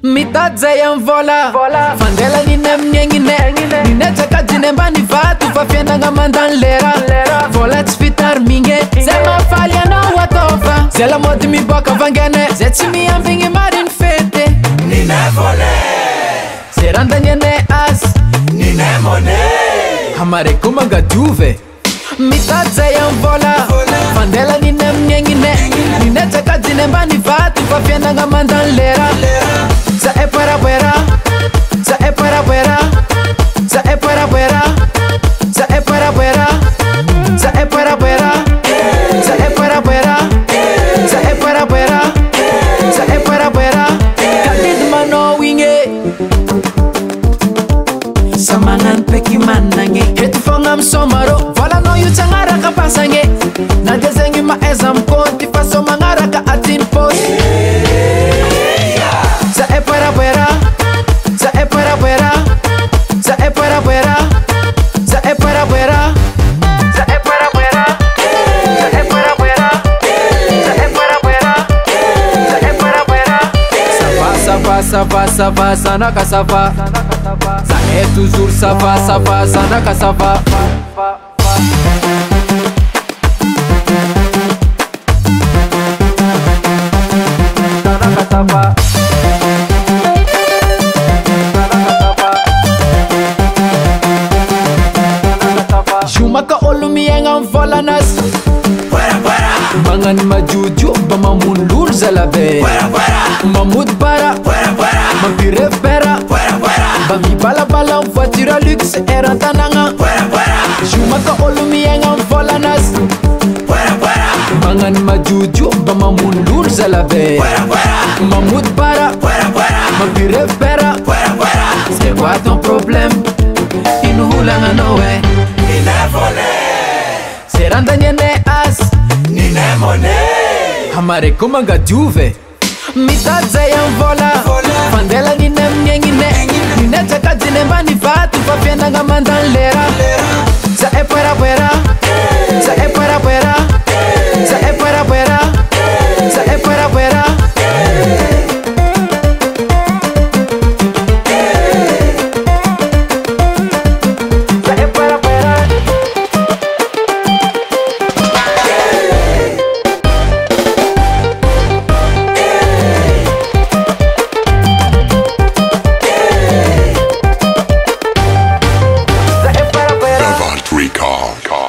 Mitadza ya mvola Fandela nine mnyengine Nine chaka jinemba ni fatu Fafienda nga mandanlera Vola tspitar minge Zema falia no watofa Zela modi mi boka vangene Zetsi mi ambingi marin fete Nine vole Seranda nyene as Nine mone Hamare kumanga juve Mitadza ya mvola Fandela nine mnyengine Nine chaka jinemba ni fatu Fafienda nga mandanlera Za e para buera, za e para buera, za e para buera, za e para buera, za e para buera, za e para buera, za e para buera, za e para buera. Kadid mano winge, samangan peki manange. Heti fongam somaro, vola no yu changara kapasange. Na desengi ma ezam konti faso mangara ka atin post. Za e para buera, za e para buera, za e para buera, za e para buera, za e para buera, za e para buera, za e para buera, za e para buera. Ça va, ça n'a qu'à ça va. Ça est toujours ça va, ça n'a qu'à ça va. Shumaka olumianga mvolanas Mangan majuju bamamulur zalabe Mamut para Mapire pera Bami bala bala voiture luxe erantananga Shumaka olumianga mvolanas Mangan majuju bamamulur zalabe Mamut para Mapire pera C'est quoi ton problème Inuhulanga nowe Nine vole Seranda nyene as Nine mone Hamare kumanga juve Mitadza ya mvola Fandela nine mnyengine Nine chaka jinemba ni fatu Fafienda nga mandanlera Za e para buera Za e para buera Za e para buera Za e para buera Recall.